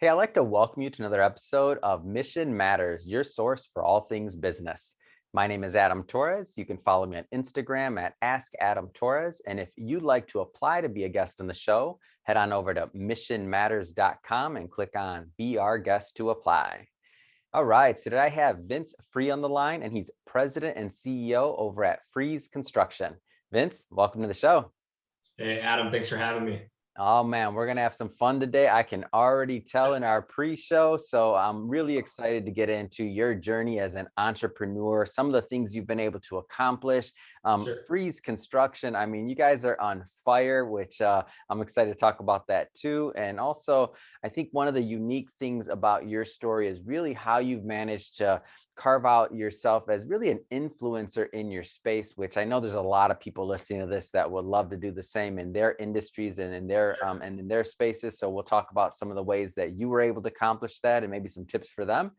Hey, I'd like to welcome you to another episode of Mission Matters, your source for all things business. My name is Adam Torres. You can follow me on Instagram at Ask Adam Torres. And if you'd like to apply to be a guest on the show, head on over to missionmatters.com and click on Be Our Guest to apply. All right, so today I have Vince Free on the line, and he's president and CEO over at FREEZ Construction. Vince, welcome to the show. Hey, Adam, thanks for having me. Oh man, we're gonna have some fun today. I can already tell in our pre-show. So I'm really excited to get into your journey as an entrepreneur, some of the things you've been able to accomplish. Sure. FREEZ Construction, I mean, you guys are on fire, which I'm excited to talk about that too. And also, I think one of the unique things about your story is really how you've managed to carve out yourself as really an influencer in your space, which I know there's a lot of people listening to this that would love to do the same in their industries and in their spaces. So we'll talk about some of the ways that you were able to accomplish that and maybe some tips for them.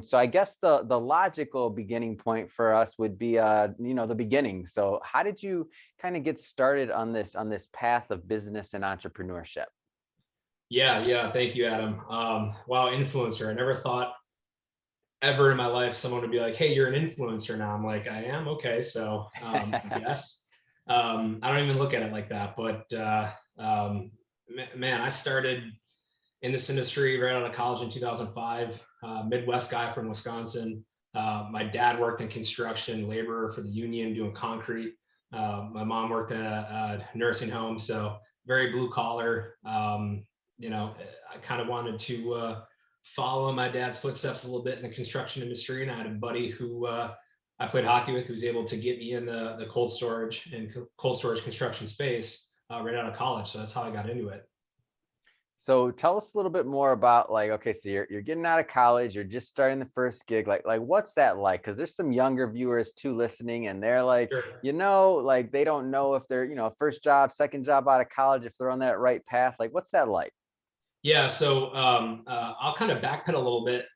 So I guess the logical beginning point for us would be the beginning. So how did you kind of get started on this path of business and entrepreneurship? Yeah. Thank you, Adam. Wow, influencer. I never thought ever in my life someone would be like, "Hey, you're an influencer now." I'm like, "I am." Okay, so I guess I don't even look at it like that. But man, I started in this industry right out of college in 2005. Midwest guy from Wisconsin. My dad worked in construction, laborer for the union, doing concrete. My mom worked in a nursing home, so very blue collar. I kind of wanted to follow my dad's footsteps a little bit in the construction industry, and I had a buddy who I played hockey with who was able to get me in the cold storage construction space right out of college. So that's how I got into it. So tell us a little bit more about okay, so you're getting out of college, you're just starting the first gig. Like what's that like? Because there's some younger viewers too listening, and they're like, Sure. they don't know if they're, first job, second job out of college, if they're on that right path. Like, what's that like? Yeah, so I'll kind of backpedal a little bit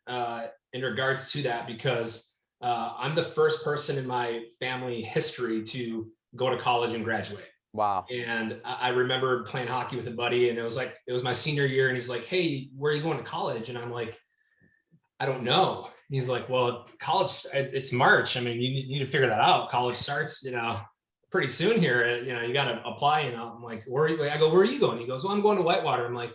in regards to that because I'm the first person in my family history to go to college and graduate. Wow. And I remember playing hockey with a buddy, and it was my senior year, and he's like, "Hey, where are you going to college?" And I'm like, "I don't know." He's like, "Well, college, it's March. I mean, you need to figure that out. College starts, pretty soon here. You got to apply." And I'm like, "Where are you?" I go, "Where are you going?" He goes, "Well, I'm going to Whitewater." I'm like,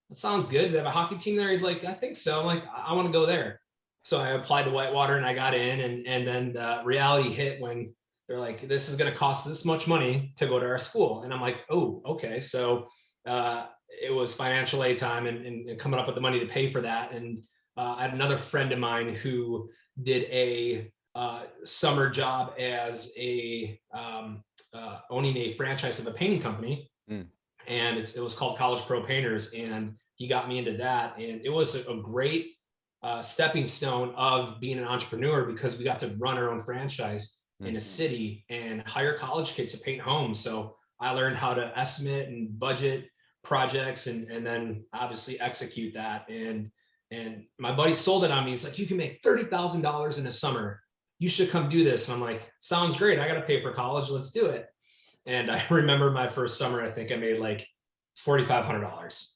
"That sounds good. They have a hockey team there." He's like, "I think so." I'm like, "I want to go there." So I applied to Whitewater and I got in, and then the reality hit when they're like, "This is going to cost this much money to go to our school." And I'm like, "Oh, okay." So it was financial aid time and coming up with the money to pay for that. And I had another friend of mine who did a summer job as owning a franchise of a painting company. And it was called College Pro Painters, and he got me into that. And it was a great stepping stone of being an entrepreneur because we got to run our own franchise in a city and hire college kids to paint homes. So I learned how to estimate and budget projects and then obviously execute that. And my buddy sold it on me. He's like, "You can make $30,000 in a summer. You should come do this." And I'm like, "Sounds great. I got to pay for college. Let's do it." And I remember my first summer, I think I made like $4,500.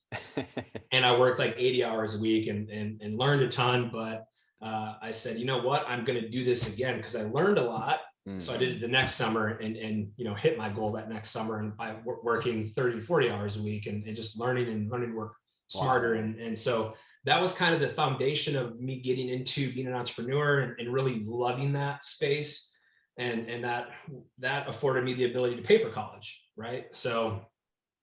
And I worked like 80 hours a week and learned a ton. But I said, "You know what? I'm going to do this again," because I learned a lot. So I did it the next summer and hit my goal that next summer, and by working 30 to 40 hours a week and just learning to work smarter. Wow. And so that was kind of the foundation of me getting into being an entrepreneur and really loving that space. And that afforded me the ability to pay for college. Right. So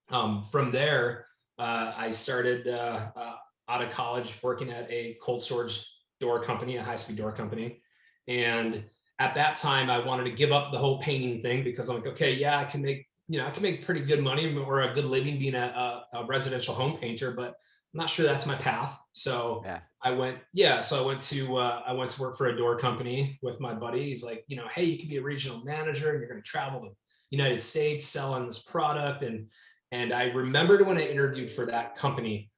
from there, I started out of college working at a cold storage door company, a high-speed door company. And at that time, I wanted to give up the whole painting thing because I'm like, okay, yeah, I can make pretty good money or a good living being a residential home painter, but I'm not sure that's my path. So yeah. I went to work for a door company with my buddy. He's like, "Hey, you can be a regional manager and you're going to travel the United States selling this product." And I remembered when I interviewed for that company,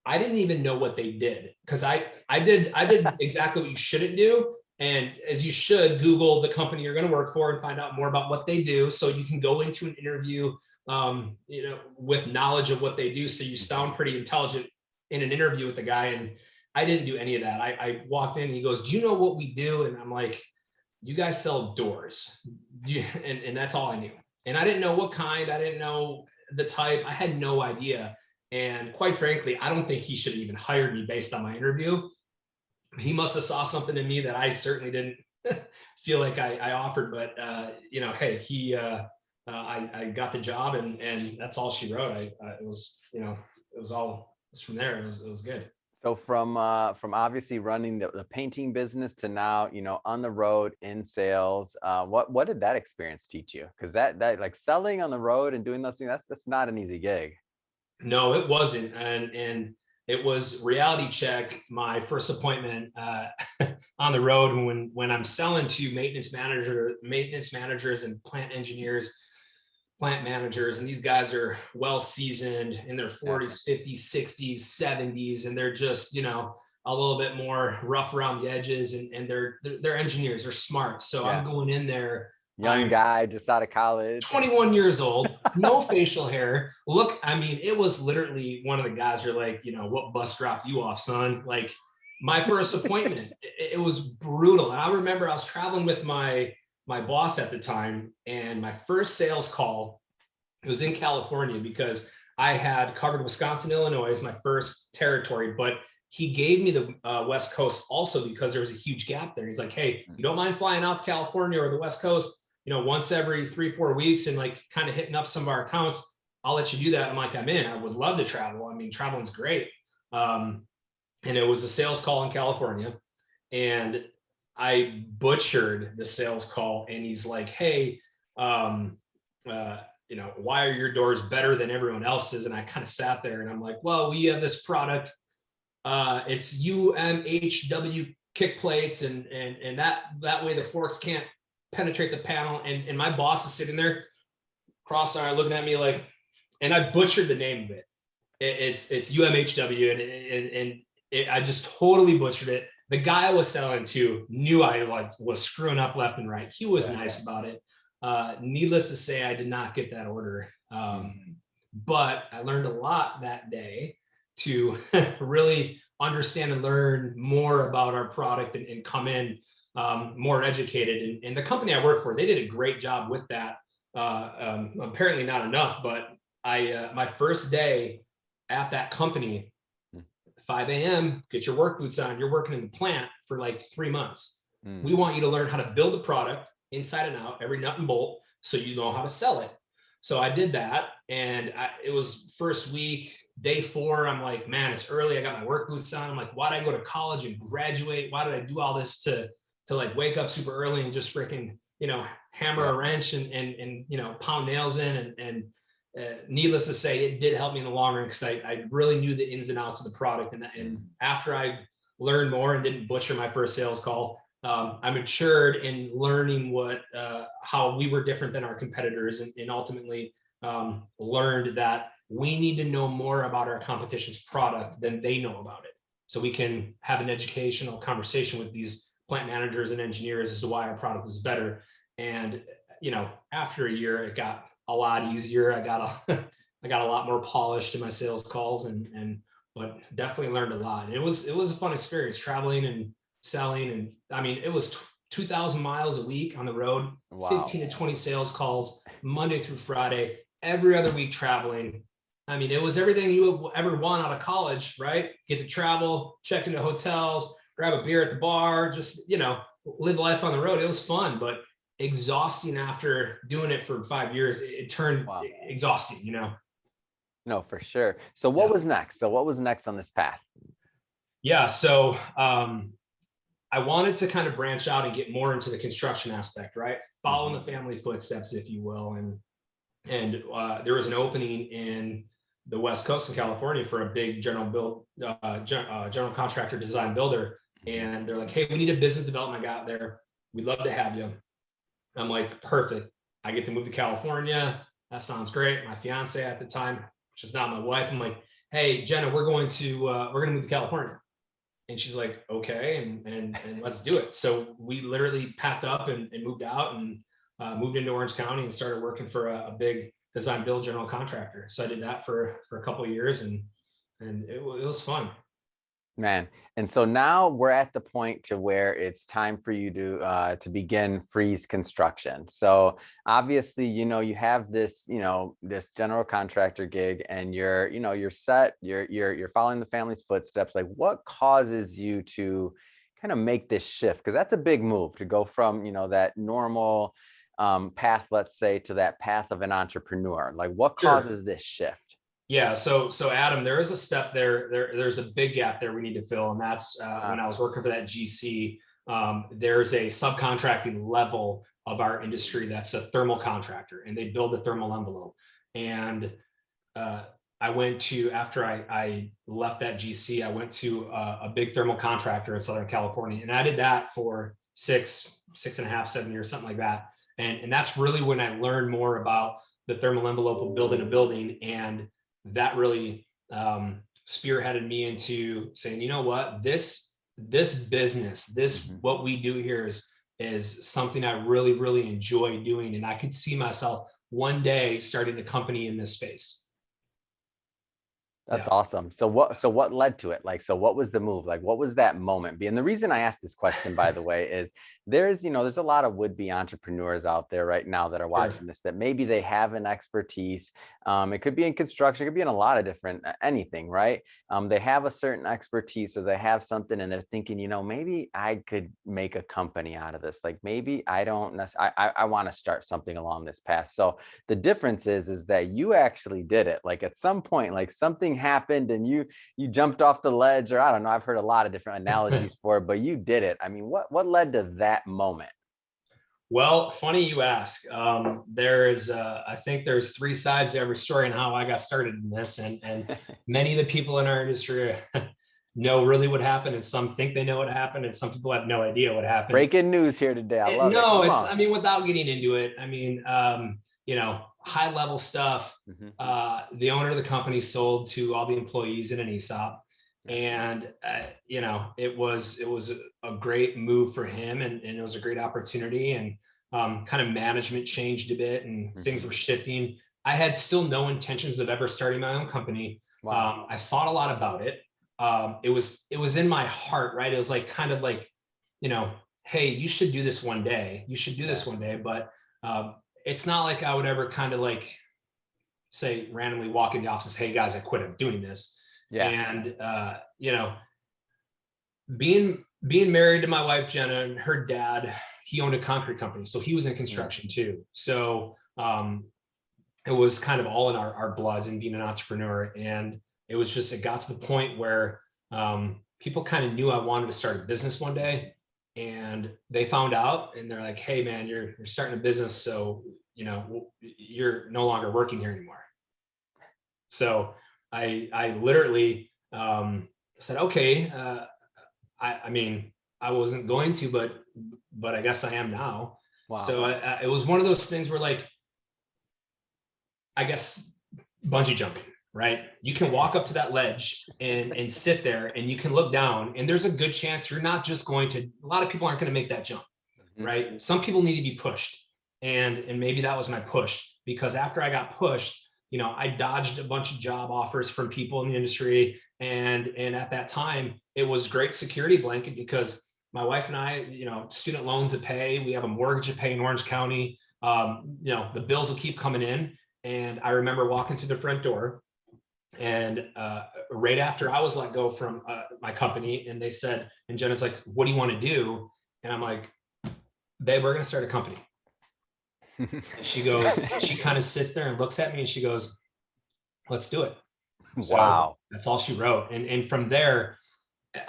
I didn't even know what they did because I did exactly what you shouldn't do. And as you should, Google the company you're going to work for and find out more about what they do, so you can go into an interview, with knowledge of what they do, so you sound pretty intelligent in an interview with the guy, and I didn't do any of that. I walked in and he goes, "Do you know what we do?" And I'm like, "You guys sell doors." And that's all I knew. And I didn't know what kind, I didn't know the type, I had no idea. And quite frankly, I don't think he should have even hired me based on my interview. He must have saw something in me that I certainly didn't feel like I offered. But you know, hey, I got the job, and that's all she wrote. It was, you know, it was from there. It was good. So from obviously running the painting business to now, you know, on the road in sales, what did that experience teach you? Because that like selling on the road and doing those things, that's not an easy gig. No, it wasn't. And it was reality check. My first appointment on the road, when I'm selling to maintenance managers and plant engineers, plant managers, and these guys are well seasoned in their 40s, 50s, 60s, 70s, and they're just, you know, a little bit more rough around the edges, and they're engineers, they're smart. So I'm going in there, young guy just out of college, 21 years old, no facial hair. Look, I mean, it was literally one of the guys are like, you know, "What bus dropped you off, son?" Like, my first appointment, it was brutal. And I remember I was traveling with my boss at the time, and my first sales call, it was in California, because I had covered Wisconsin, Illinois as my first territory, but he gave me the West Coast also because there was a huge gap there. He's like, "Hey, you don't mind flying out to California or the West Coast, you know, once every 3-4 weeks and like kind of hitting up some of our accounts? I'll let you do that." I'm like, "I'm in. I would love to travel. I mean, traveling's great." And it was a sales call in California, and I butchered the sales call. And he's like, "Hey, you know, why are your doors better than everyone else's?" And I kind of sat there and I'm like, "Well, we have this product. It's UMHW kick plates, and that way the forks can't penetrate the panel." And my boss is sitting there cross-eyed looking at me like, and I butchered the name of it. It's UMHW, and I just totally butchered it. The guy I was selling to knew I like was screwing up left and right. He was nice about it. Needless to say, I did not get that order. But I learned a lot that day to really understand and learn more about our product, and come in more educated. And the company I work for, they did a great job with that. Apparently not enough, but my first day at that company, 5 a.m., get your work boots on. You're working in the plant for like 3 months. We want you to learn how to build a product inside and out, every nut and bolt, so you know how to sell it. So I did that, and it was first week, day 4. I'm like, "Man, it's early. I got my work boots on." I'm like, "Why did I go to college and graduate? Why did I do all this to like wake up super early and just freaking, you know, hammer a wrench and you know, pound nails in?" And needless to say, it did help me in the long run, because I really knew the ins and outs of the product. And after I learned more and didn't butcher my first sales call, I matured in learning how we were different than our competitors, and ultimately learned that we need to know more about our competition's product than they know about it, so we can have an educational conversation with these plant managers and engineers as to why our product is better. And you know, after a year, it got a lot easier. I got a lot more polished in my sales calls, but definitely learned a lot. And it was a fun experience traveling and selling. And I mean, it was 2,000 miles a week on the road, 15 to 20 sales calls, Monday through Friday, every other week traveling. I mean, it was everything you would ever want out of college, right? Get to travel, check into hotels, grab a beer at the bar, just, you know, live life on the road. It was fun, but exhausting. After doing it for 5 years, it turned exhausting, you know? No, for sure. So what was next? So what was next on this path? Yeah. So I wanted to kind of branch out and get more into the construction aspect, right? Following the family footsteps, if you will. And there was an opening in the West Coast in California for a big general contractor design builder. And they're like, "Hey, we need a business development guy out there. We'd love to have you." I'm like, "Perfect. I get to move to California. That sounds great." My fiance at the time, which is not my wife, I'm like, "Hey, Jenna, we're going to move to California." And she's like, "Okay, and let's do it." So we literally packed up and moved out, and moved into Orange County and started working for a big design build general contractor. So I did that for a couple of years, and and it was fun. Man. And so now we're at the point to where it's time for you to begin FREEZ Construction. So obviously, you have this, this general contractor gig, and you're set, you're following the family's footsteps. Like, what causes you to kind of make this shift? Because that's a big move to go from, that normal path, let's say, to that path of an entrepreneur. Like, what Sure. causes this shift? Yeah, so Adam, there is a step there's a big gap there we need to fill, and that's when I was working for that GC. There's a subcontracting level of our industry that's a thermal contractor, and they build a thermal envelope. And I went to, after I left that GC, I went to a big thermal contractor in Southern California, and I did that for 6.5, 7 years, something like that. And that's really when I learned more about the thermal envelope of building a building, and that really spearheaded me into saying, you know what, this business, what we do here is something I really, really enjoy doing. And I could see myself one day starting a company in this space. That's awesome. So what led to it? Like, so what was the move? Like, what was that moment? And the reason I asked this question, by the way, is there's a lot of would-be entrepreneurs out there right now that are watching this, that maybe they have an expertise. It could be in construction, it could be in a lot of different, anything, right? They have a certain expertise, or they have something, and they're thinking, maybe I could make a company out of this. Like, maybe I don't necessarily, I want to start something along this path. So the difference is that you actually did it. Like, at some point, like, something happened and you jumped off the ledge, or I don't know, I've heard a lot of different analogies for it, but you did it. I mean, what led to that moment? Well, funny you ask. I think there's three sides to every story and how I got started in this, and many of the people in our industry know really what happened, and some think they know what happened, and some people have no idea what happened. Breaking news here today. I love it. No, I mean, without getting into it, I mean, high level stuff. The owner of the company sold to all the employees in an ESOP. And, it was a great move for him, and it was a great opportunity, and kind of management changed a bit, and things were shifting. I had still no intentions of ever starting my own company. Wow. I thought a lot about it. It was in my heart, right? It was like, kind of like, hey, you should do this one day. You should do this one day. But it's not like I would ever kind of like say randomly walk in the office, hey guys, I quit, I'm doing this. Yeah. And being married to my wife Jenna, and her dad, he owned a concrete company, so he was in construction too. So it was kind of all in our bloods, and being an entrepreneur. And it was just, it got to the point where people kind of knew I wanted to start a business one day, and they found out, and they're like, hey man, you're starting a business, so you're no longer working here anymore. So I literally said, okay, I mean, I wasn't going to, but I guess I am now. Wow. So it was one of those things where, like, I guess bungee jumping, right? You can walk up to that ledge and sit there, and you can look down, and there's a good chance you're not just going to, a lot of people aren't going to make that jump, right? Some people need to be pushed. And maybe that was my push, because after I got pushed, I dodged a bunch of job offers from people in the industry. And at that time, it was great security blanket, because my wife and I, student loans to pay, we have a mortgage to pay in Orange County. The bills will keep coming in. And I remember walking through the front door, and right after I was let go from my company, and they said, and Jenna's like, what do you want to do? And I'm like, babe, we're going to start a company. And she goes, she kind of sits there and looks at me, and she goes, let's do it. Wow. So that's all she wrote. And from there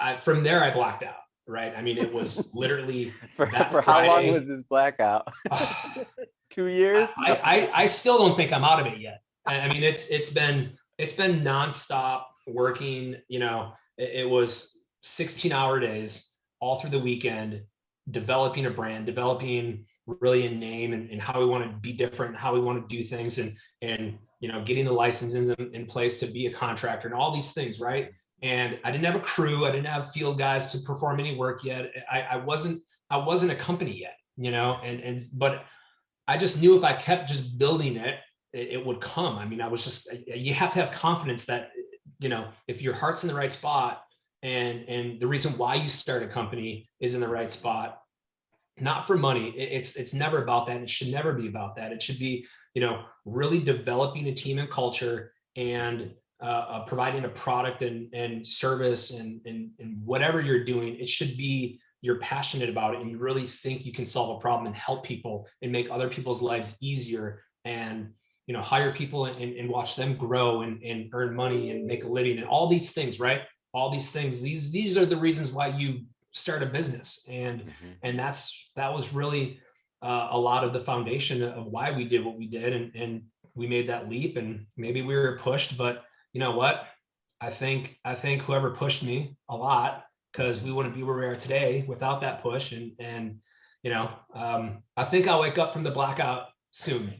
I blacked out, right? I mean, it was literally for how long was this blackout? 2 years? I still don't think I'm out of it yet. I mean, it's been nonstop working. It was 16-hour days all through the weekend, developing a brand, developing really a name, and how we want to be different, how we want to do things, and getting the licenses in place to be a contractor, and all these things, right? And I didn't have a crew, I didn't have field guys to perform any work yet. I wasn't a company yet, but I just knew if I kept just building it, it would come. I mean, you have to have confidence that if your heart's in the right spot, and the reason why you start a company is in the right spot, not for money. It's never about that. And it should never be about that. It should be, really developing a team and culture, and providing a product and service and whatever you're doing. It should be, you're passionate about it and you really think you can solve a problem and help people and make other people's lives easier, and hire people and watch them grow and earn money and make a living and all these things, right? All these things. These are the reasons why you start a business, and that was really a lot of the foundation of why we did what we did, and we made that leap. And maybe we were pushed, but you know what? I think whoever pushed me a lot, because we wouldn't be where we are today without that push. And I think I'll wake up from the blackout soon.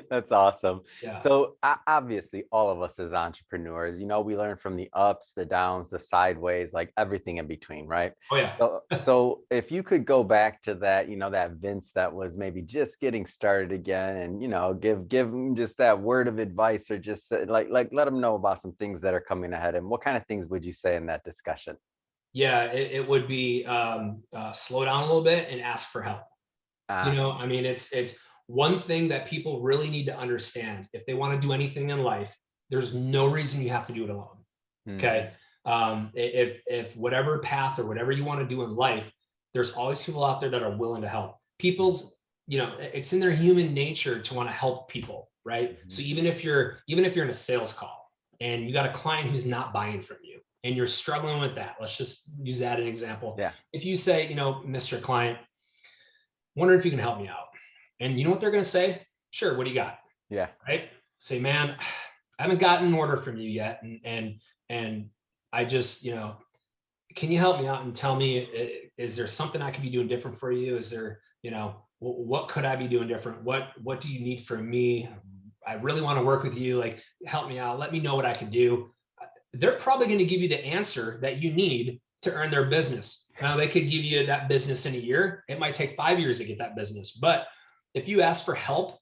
That's awesome. Yeah. So obviously all of us as entrepreneurs, we learn from the ups, the downs, the sideways, like everything in between, right? Oh yeah. So if you could go back to that, that Vince that was maybe just getting started again, and give him just that word of advice, or just like let him know about some things that are coming ahead, and what kind of things would you say in that discussion? Yeah, it would be slow down a little bit and ask for help. It's one thing that people really need to understand. If they want to do anything in life, there's no reason you have to do it alone. Okay. If whatever path or whatever you want to do in life, there's always people out there that are willing to help. It's in their human nature to want to help people, right? So even if you're in a sales call and you got a client who's not buying from you and you're struggling with that, let's just use that as an example. Yeah. If you say, Mr. Client, wonder if you can help me out. And you know what they're going to say? Sure. What do you got? Yeah. Right. Say, man, I haven't gotten an order from you yet. And I just, can you help me out and tell me, is there something I could be doing different for you? Is there, what could I be doing different? What do you need from me? I really want to work with you. Like, help me out. Let me know what I can do. They're probably going to give you the answer that you need to earn their business. Now, they could give you that business in a year. It might take 5 years to get that business, but if you ask for help,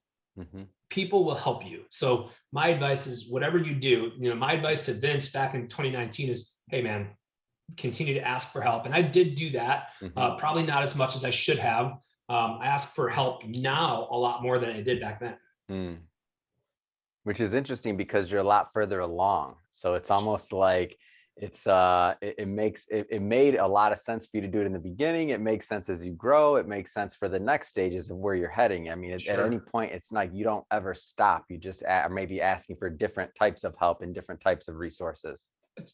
people will help you. So my advice is, whatever you do, my advice to Vince back in 2019 is, hey man, continue to ask for help. And I did do that, probably not as much as I should have. I ask for help now a lot more than I did back then. Which is interesting because you're a lot further along. So it's almost like it made a lot of sense for you to do it in the beginning. It makes sense as you grow. It makes sense for the next stages of where you're heading. I mean, at any point, it's like you don't ever stop. You just are maybe asking for different types of help and different types of resources.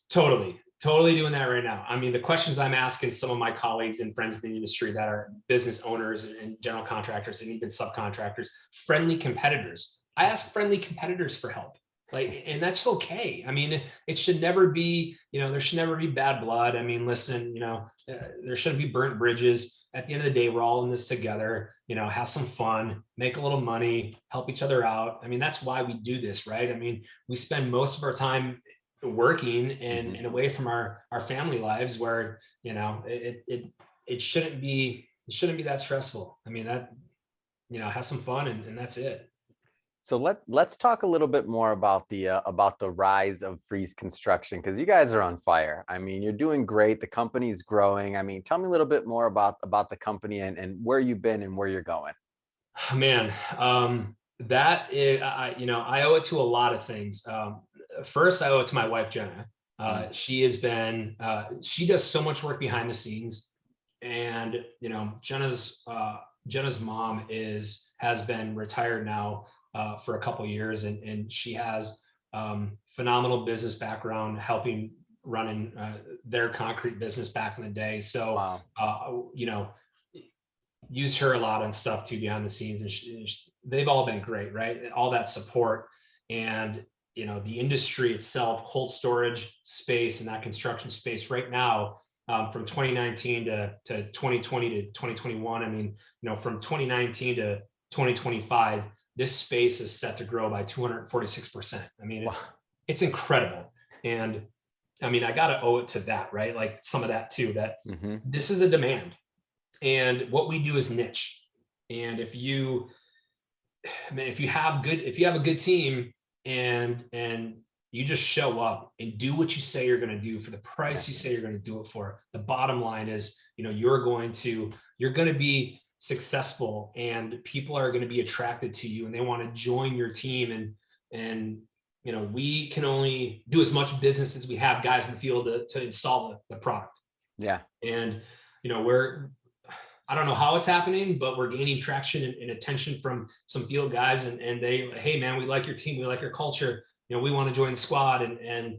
Totally doing that right now. I mean, the questions I'm asking some of my colleagues and friends in the industry that are business owners and general contractors and even subcontractors, friendly competitors. I ask friendly competitors for help. And that's okay. I mean, it should never be, there should never be bad blood. I mean, listen, there shouldn't be burnt bridges. At the end of the day, we're all in this together, have some fun, make a little money, help each other out. I mean, that's why we do this, right? I mean, we spend most of our time working and away from our family lives, where, it shouldn't be that stressful. I mean, that, have some fun and that's it. So let's talk a little bit more about the rise of FREEZ Construction, because you guys are on fire. I mean, you're doing great. The company's growing. I mean, tell me a little bit more about the company and where you've been and where you're going. Man, that is, I owe it to a lot of things. First, I owe it to my wife, Jenna. She does so much work behind the scenes, and Jenna's mom has been retired now for a couple of years, and she has phenomenal business background, helping running their concrete business back in the day. So, wow. Use her a lot on stuff too behind the scenes, and they've all been great, right? All that support, and the industry itself, cold storage space and that construction space right now, from 2019 to 2020 to 2021. I mean, from 2019 to 2025, this space is set to grow by 246%. I mean, it's incredible. And I mean, I got to owe it to that, right? Like some of that too, that this is a demand, and what we do is niche. And if you have a good team and you just show up and do what you say you're going to do for the Yeah. price you say you're going to do it for. The bottom line is, you're going to be successful, and people are going to be attracted to you, and they want to join your team. And we can only do as much business as we have guys in the field to install the product. Yeah. And I don't know how it's happening, but we're gaining traction and attention from some field guys, and they, hey man, we like your team, we like your culture, we want to join the squad. And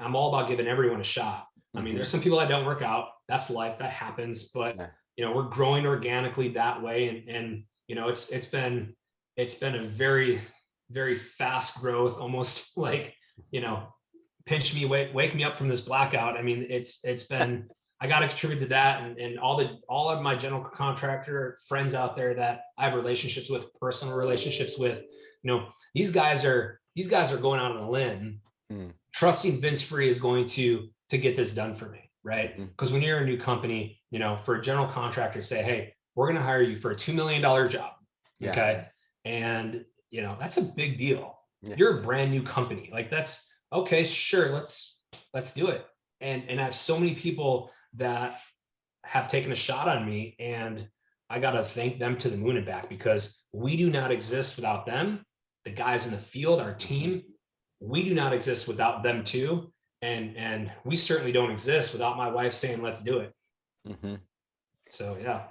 I'm all about giving everyone a shot. I mean, there's some people that don't work out. That's life, that happens. But we're growing organically that way, and it's been a very, very fast growth, almost like pinch me, wake me up from this blackout. I mean, it's been. I got to contribute to that, and all of my general contractor friends out there that I have relationships with, personal relationships with. These guys are going out on a limb, trusting Vince Free is going to get this done for me, right? Because when you're a new company, for a general contractor to say, hey, we're going to hire you for a $2 million job, okay, and that's a big deal. You're a brand new company, like that's okay, sure, let's do it. And I have so many people that have taken a shot on me, and I got to thank them to the moon and back, because we do not exist without them. The guys in the field, our team, we do not exist without them too. And we certainly don't exist without my wife saying, let's do it. So, yeah.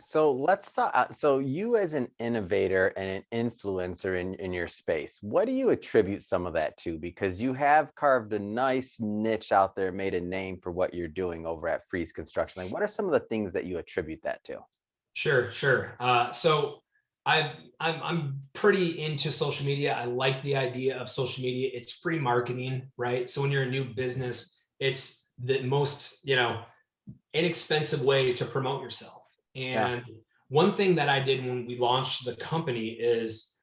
So let's talk. So you as an innovator and an influencer in your space, what do you attribute some of that to? Because you have carved a nice niche out there, made a name for what you're doing over at FREEZ Construction. Like, what are some of the things that you attribute that to? Sure. So I'm pretty into social media. I like the idea of social media. It's free marketing, right? So when you're a new business, it's the most, inexpensive way to promote yourself. And one thing that I did when we launched the company is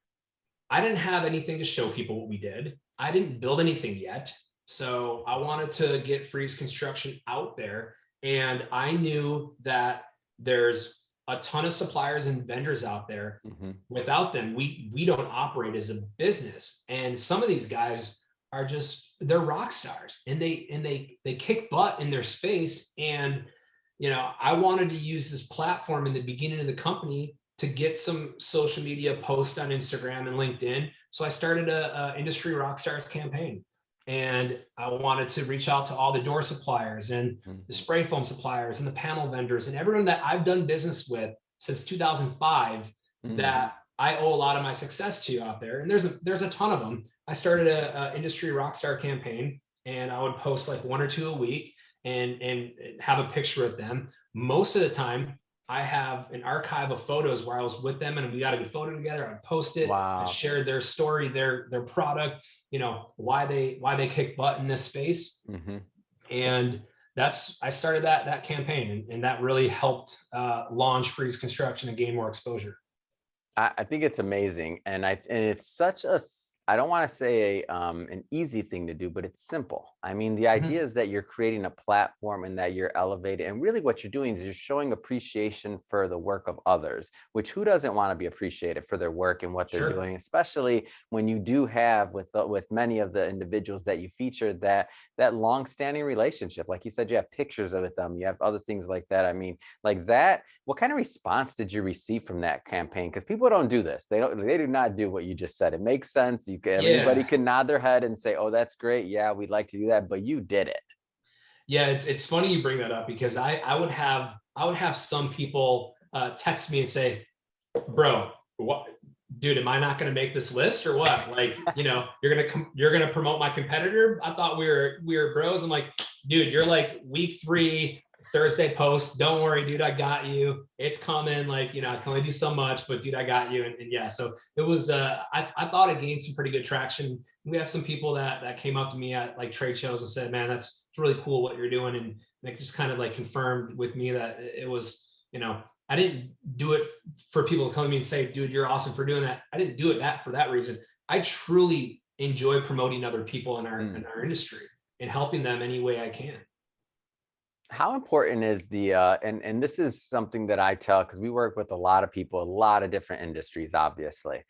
I didn't have anything to show people what we did. I didn't build anything yet. So I wanted to get FREEZ Construction out there. And I knew that there's a ton of suppliers and vendors out there. Without them, we don't operate as a business. And some of these guys are they're rock stars, and they kick butt in their space. And I wanted to use this platform in the beginning of the company to get some social media posts on Instagram and LinkedIn. So I started a Industry Rockstars campaign, and I wanted to reach out to all the door suppliers and the spray foam suppliers and the panel vendors and everyone that I've done business with since 2005 that I owe a lot of my success to out there. And there's a ton of them. I started a Industry Rockstar campaign, and I would post like 1 or 2 a week and have a picture of them. Most of the time, I have an archive of photos where I was with them and we got a good photo together. I post it, I shared their story, their product, why they kick butt in this space. And I started that campaign, and that really helped launch FREEZ Construction and gain more exposure. I think it's amazing. And it's such I don't want to say an easy thing to do, but it's simple. I mean, the idea is that you're creating a platform and that you're elevated. And really what you're doing is you're showing appreciation for the work of others, which who doesn't want to be appreciated for their work and what they're doing, especially when you do have with many of the individuals that you featured that long-standing relationship. Like you said, you have pictures of them, you have other things like that. I mean, like that, what kind of response did you receive from that campaign? Because people don't do this. They do not do what you just said. It makes sense. Everybody can nod their head and say, oh, that's great. Yeah, we'd like to do that. But you did it. Yeah, it's funny you bring that up, because I would have some people text me and say, bro, what, dude, am I not going to make this list or what? Like, you're gonna promote my competitor. I thought we were bros. I'm like, dude, you're like week 3 Thursday post. Don't worry, dude, I got you. It's coming. Like, I can only do so much, but dude, I got you. And yeah, so it was, I thought it gained some pretty good traction. We had some people that came up to me at like trade shows and said, man, it's really cool what you're doing. And it just kind of like confirmed with me that it was, I didn't do it for people to come to me and say, dude, you're awesome for doing that. I didn't do it for that reason. I truly enjoy promoting other people in our industry and helping them any way I can. How important is the and this is something that I tell, because we work with a lot of people, a lot of different industries, obviously.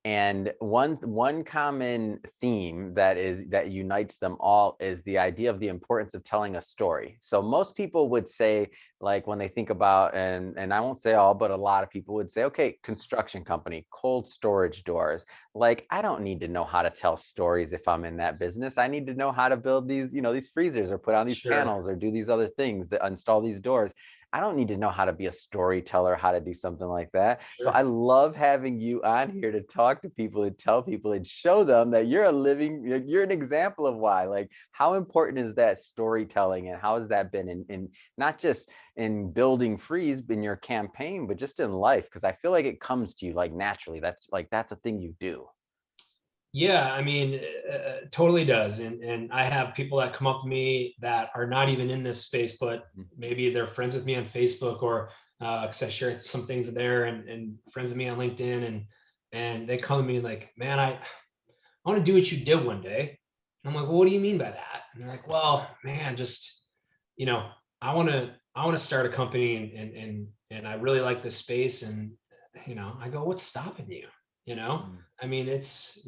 And one common theme that unites them all is the idea of the importance of telling a story. So most people would say, like when they think about, and I won't say all, but a lot of people would say, okay, construction company, cold storage doors. Like, I don't need to know how to tell stories if I'm in that business. I need to know how to build these, these freezers, or put on these Sure. panels, or do these other things, that install these doors. I don't need to know how to be a storyteller, how to do something like that. So Sure. I love having you on here to talk to people and tell people and show them that you're you're an example of why. Like, how important is that storytelling, and how has that been in not just in building Freeze in your campaign, but just in life? Because I feel like it comes to you like naturally. That's a thing you do. Yeah, I mean, totally does. And I have people that come up to me that are not even in this space, but maybe they're friends with me on Facebook, or because I share some things there, and friends with me on LinkedIn, and they come to me like, man, I want to do what you did one day. And I'm like, well, what do you mean by that? And they're like, well, man, just, you know, I want to start a company, and I really like this space. And, I go, what's stopping you? I mean, it's,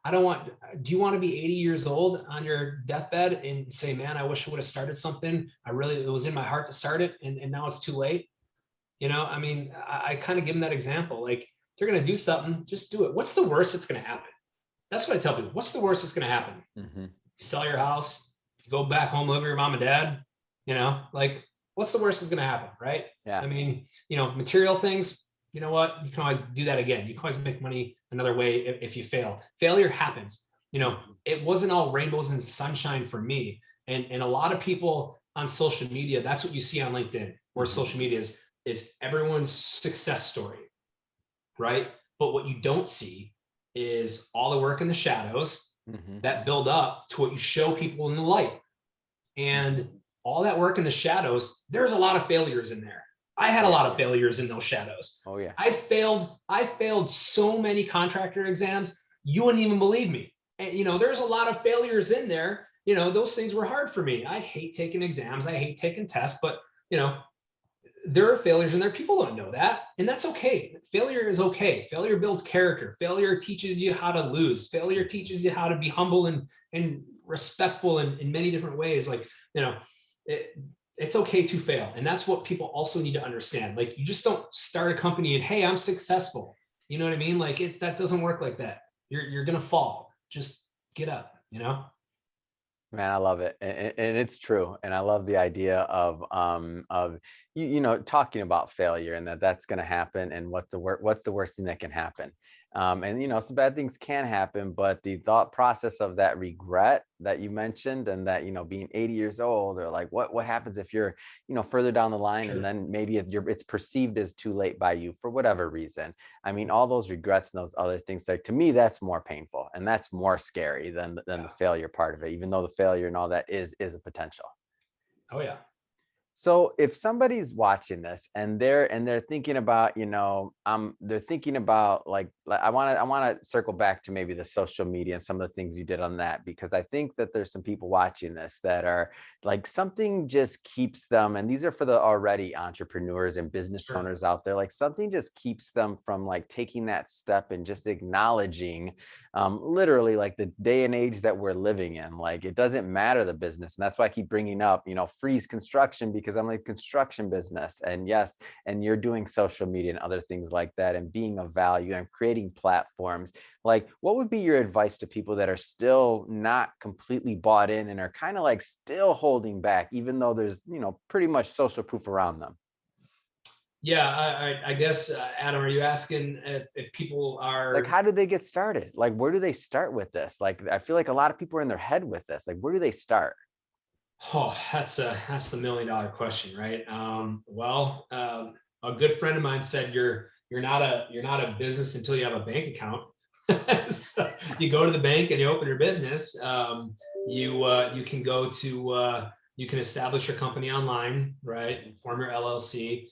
I don't want, do you want to be 80 years old on your deathbed and say, man, I wish I would have started something. It was in my heart to start it, and now it's too late. I mean, I kind of give them that example. Like, if you're going to do something, just do it. What's the worst that's going to happen? That's what I tell people. What's the worst that's going to happen? Mm-hmm. You sell your house, you go back home, live with your mom and dad, like, what's the worst that's going to happen? Right. Yeah. I mean, material things, you know what? You can always do that again. You can always make money another way if you fail. Failure happens. It wasn't all rainbows and sunshine for me. And a lot of people on social media, that's what you see on LinkedIn, or social media is everyone's success story. Right. But what you don't see is all the work in the shadows that build up to what you show people in the light. And all that work in the shadows, there's a lot of failures in there. I had a lot of failures in those shadows. Oh yeah. I failed so many contractor exams, you wouldn't even believe me. And there's a lot of failures in there. Those things were hard for me. I hate taking exams, I hate taking tests, but there are failures in there. People don't know that, and that's okay. Failure is okay. Failure builds character. Failure teaches you how to lose. Failure teaches you how to be humble and respectful in many different ways. Like, it's okay to fail. And that's what people also need to understand. Like, you just don't start a company and, hey, I'm successful. You know what I mean? Like, that doesn't work like that. You're going to fall. Just get up, Man, I love it, and it's true. And I love the idea of talking about failure, and that's going to happen, and what's the worst thing that can happen. And some bad things can happen, but the thought process of that regret that you mentioned, and that being 80 years old, or like what happens if you're further down the line, and then maybe it's perceived as too late by you for whatever reason. I mean, all those regrets and those other things, like, to me, that's more painful, and that's more scary than the failure part of it, even though the failure and all that is a potential. Oh yeah. So if somebody's watching this, and they're thinking about, they're thinking about, like, I want to circle back to maybe the social media and some of the things you did on that, because I think that there's some people watching this that are like, something just keeps them, and these are for the already entrepreneurs and business owners out there, like, something just keeps them from like taking that step and just acknowledging literally, like, the day and age that we're living in. Like, it doesn't matter the business, and that's why I keep bringing up FREEZ Construction, because I'm like, construction business, and yes, and you're doing social media and other things like that, and being of value and creating platforms. Like, what would be your advice to people that are still not completely bought in, and are kind of like still holding back, even though there's pretty much social proof around them? Yeah, I guess, Adam, are you asking if people are like, how do they get started? Like, where do they start with this? Like, I feel like a lot of people are in their head with this. Like, where do they start? Oh, that's the $1,000,000 question, right? Well, a good friend of mine said you're not a business until you have a bank account. So you go to the bank and you open your business. You can go to you can establish your company online, right? Form your LLC.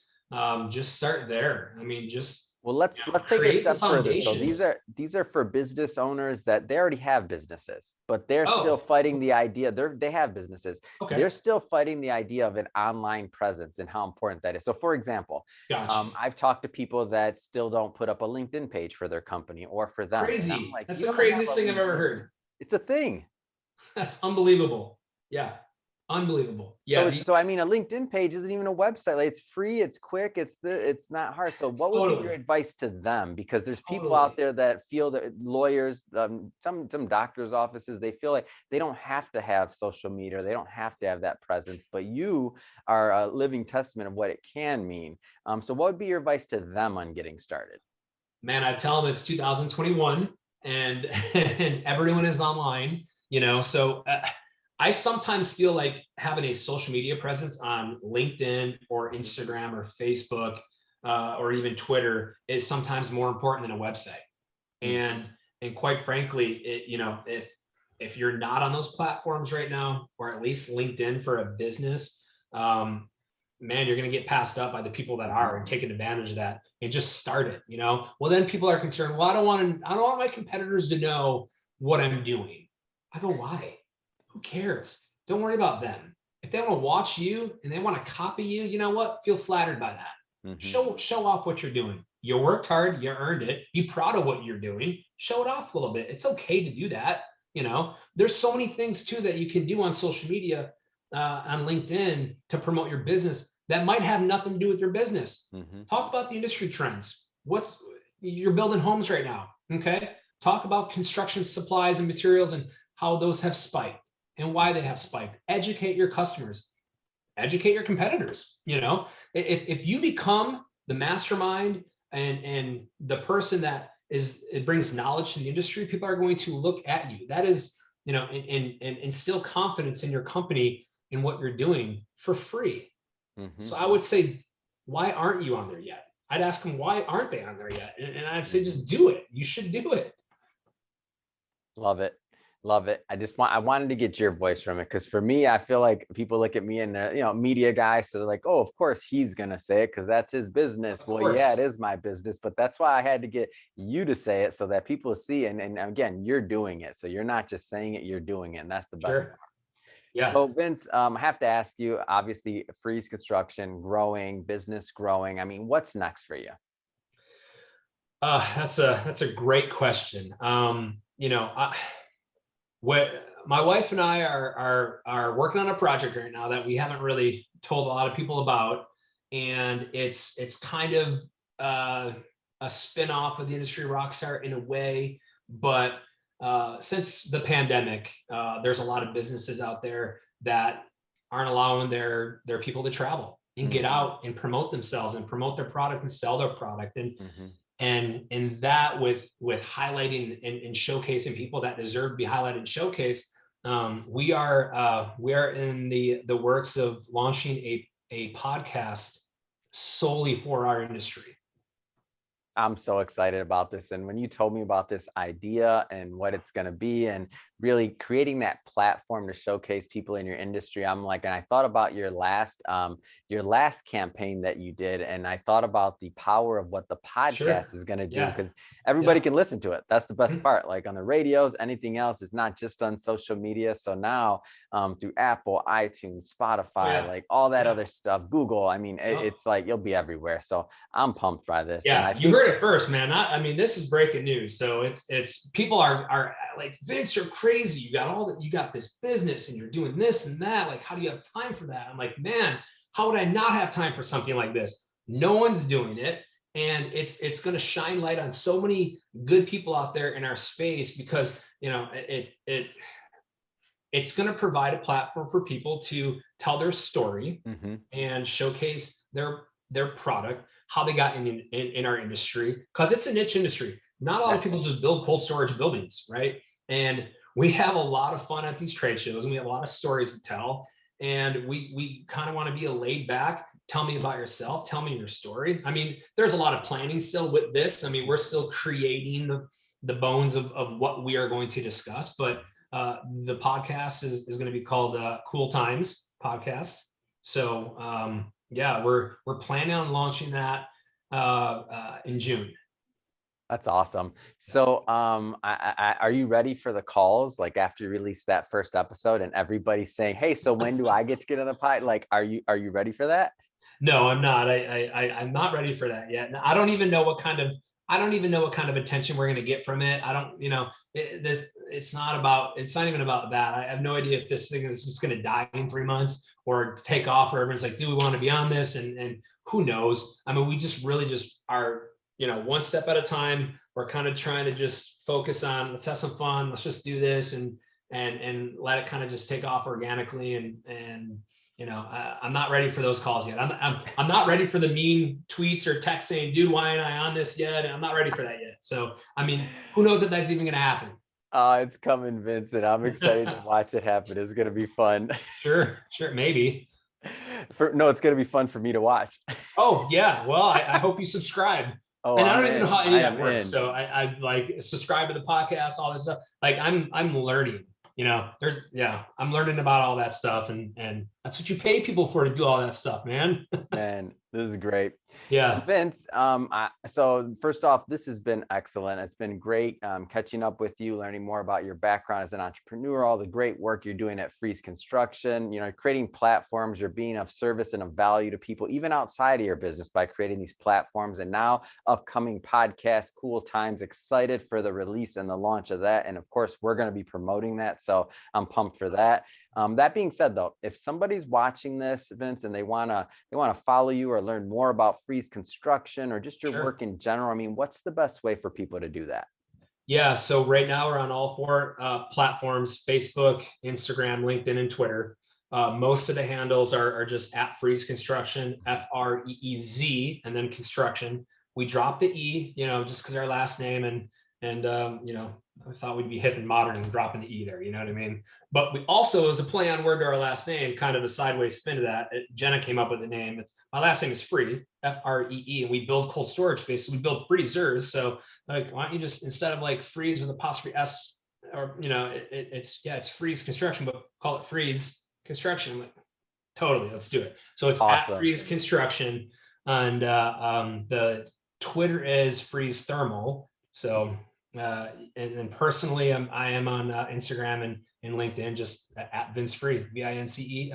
Just start there. I mean, just Well, let's You know, take it a create the step further. So foundations. these are for business owners that they already have businesses, but they're still Oh, fighting the idea. They have businesses. okay. They're still fighting the idea of an online presence and how important that is. So, for example, Gotcha. I've talked to people that still don't put up a LinkedIn page for their company or for them, and I'm Crazy. like, That's you the don't have craziest a thing I've ever LinkedIn. heard. It's a thing. That's unbelievable. Yeah. Unbelievable. So Yeah. I mean, a LinkedIn page isn't even a website. Like, it's free, it's quick, it's not hard. So what would be your Totally. advice to them? Because there's people out Totally. there that feel that lawyers, some doctors' offices, they feel like they don't have to have social media, or they don't have to have that presence. But you are a living testament of what it can mean. So what would be your advice to them on getting started? Man, I tell them it's 2021 and, and everyone is online, you know, so I sometimes feel like having a social media presence on LinkedIn or Instagram or Facebook or even Twitter is sometimes more important than a website. Mhm. And quite frankly, you know, if you're not on those platforms right now, or at least LinkedIn for a business, man, you're going to get passed up by the people that Mhm. are and taking advantage of that and just start it, you know. Well, then people are concerned, well, I don't want my competitors to know what I'm doing. I go, why? Who cares? Don't worry about them. If they want to watch you and they want to copy you, you know what? Feel flattered by that. Mhm. Show off what you're doing. You worked hard, you earned it. Be proud of what you're doing. Show it off a little bit. It's okay to do that. You know, there's so many things too that you can do on social media, on LinkedIn to promote your business that might have nothing to do with your business. Mhm. Talk about the industry trends. What's You're building homes right now. Okay. Talk about construction supplies and materials and how those have spiked and why they have spiked. Educate your customers, educate your competitors. You know, if you become the mastermind and the person that it brings knowledge to the industry, people are going to look at you. That is, you know, and instill confidence in your company in what you're doing for free. So Mhm. I would say, why aren't you on there yet? I'd ask them, why aren't they on there yet? And I'd say, Mhm. just do it. You should do it. Love it. Love it. I wanted to get your voice from it, because for me, I feel like people look at me and they're, media guys. So they're like, oh, of course he's going to say it because that's his business. Of Well, yeah, it course. is my business, but that's why I had to get you to say it so that people see. And again, you're doing it. So you're not just saying it, you're doing it. And that's the best Sure. part. Yeah. So Vince, I have to ask you, obviously, FREEZ Construction, growing, business growing. I mean, what's next for you? That's a great question. You know, what my wife and I are working on a project right now that we haven't really told a lot of people about, and it's kind of a spin-off of the industry rockstar in a way, but since the pandemic, there's a lot of businesses out there that aren't allowing their people to travel and get Mhm. out and promote themselves and promote their product and sell their product. Mhm. And that with highlighting and showcasing people that deserve to be highlighted and showcased, we are in the works of launching a podcast solely for our industry. I'm so excited about this. And when you told me about this idea and what it's going to be, and really creating that platform to showcase people in your industry, I'm like, and I thought about your last campaign that you did, and I thought about the power of what the Sure. podcast is going to do, Yeah. because everybody Yeah. can listen to it. That's the best part. Like on the radios, anything else is not just on social media. So now, through Apple, iTunes, Oh Spotify, yeah. like all that Yeah. other stuff, Google. I mean, Yep. it's like you'll be everywhere. So I'm pumped by this, and I Yeah, you think. heard it first, man. I mean, this is breaking news. So it's people are like, Vince, you're crazy. You got all that. You got this business, and you're doing this and that. Like, how do you have time for that? I'm like, man, how would I not have time for something like this? No one's doing it, and it's going to shine light on so many good people out there in our space because you know it's going to provide a platform for people to tell their story Mhm. and showcase their product, how they got in our industry, because it's a niche industry. Not a lot Yeah. of people just build cold storage buildings, right? And we have a lot of fun at these trade shows, and we have a lot of stories to tell. And we kind of want to be a laid back. Tell me about yourself. Tell me your story. I mean, there's a lot of planning still with this. I mean, we're still creating the bones of what we are going to discuss, but the podcast is going to be called Cool Times Podcast. So yeah, we're planning on launching that in June. That's awesome. So, are you ready for the calls? Like after you release that first episode and everybody's saying, "Hey, so when do I get on the pod?" Like, are you ready for that? No, I'm not. I'm not ready for that yet. I don't even know what kind of attention we're going to get from it. I don't, it's not even about that. I have no idea if this thing is just going to die in 3 months or take off, or everyone's like, do we want to be on this? And who knows? I mean, we just really just are, one step at a time. We're kind of trying to just focus on, let's have some fun. Let's just do this and let it kind of just take off organically. And I'm not ready for those calls yet. I'm not ready for the mean tweets or texts saying, dude, why ain't I on this yet? And I'm not ready for that yet. So, I mean, who knows if that's even going to happen? It's coming, Vincent. I'm excited to watch it happen. It's going to be fun. Sure, maybe. No, it's going to be fun for me to watch. Oh yeah. Well, I hope you subscribe. Oh, And I I'm don't even know in. how any I of that am works. in. So I like subscribe to the podcast, all this stuff. Like I'm learning, I'm learning about all that stuff. And that's what you pay people for, to do all that stuff, man. Man, this is great. So Yeah. Vince, so first off, this has been excellent. It's been great catching up with you, learning more about your background as an entrepreneur, all the great work you're doing at FREEZ Construction, creating platforms, you're being of service and of value to people, even outside of your business by creating these platforms. And now upcoming podcast, Cool Times, excited for the release and the launch of that. And of course, we're going to be promoting that. So I'm pumped for that. That being said, though, if somebody's watching this, Vince, and they wanna follow you or learn more about FREEZ Construction or just your Sure. work in general, I mean, what's the best way for people to do that? Yeah. So right now we're on all four platforms: Facebook, Instagram, LinkedIn, and Twitter. Most of the handles are just at FREEZ Construction, FREEZ, and then construction. We dropped the E, just because our last name, and I thought we'd be hip and modern and dropping the E there. You know what I mean? But we also, as a play on word to our last name, kind of a sideways spin to that, Jenna came up with the name. My last name is Free, FREE, and we build cold storage space. So we build freezers. So like, why don't you just, instead of like freeze with apostrophe S, or it's FREEZ Construction, but call it FREEZ Construction. I'm like, totally, let's do it. So it's Awesome. at FREEZ Construction, and the Twitter is FREEZ Thermal. So and then personally, I am on Instagram and LinkedIn, just at Vince Free, VINCE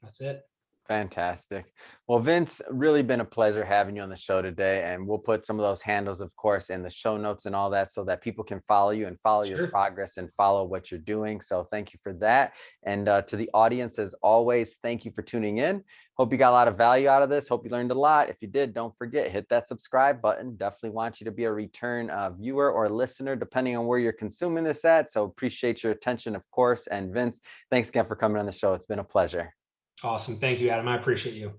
That's it. Fantastic. Well, Vince, really been a pleasure having you on the show today. And we'll put some of those handles, of course, in the show notes and all that so that people can follow you and follow your progress and follow what you're doing. So thank you for that. And to the audience, as always, thank you for tuning in. Hope you got a lot of value out of this. Hope you learned a lot. If you did, don't forget, hit that subscribe button. Definitely want you to be a return viewer or listener, depending on where you're consuming this at. So appreciate your attention, of course. And Vince, thanks again for coming on the show. It's been a pleasure. Awesome. Thank you, Adam. I appreciate you.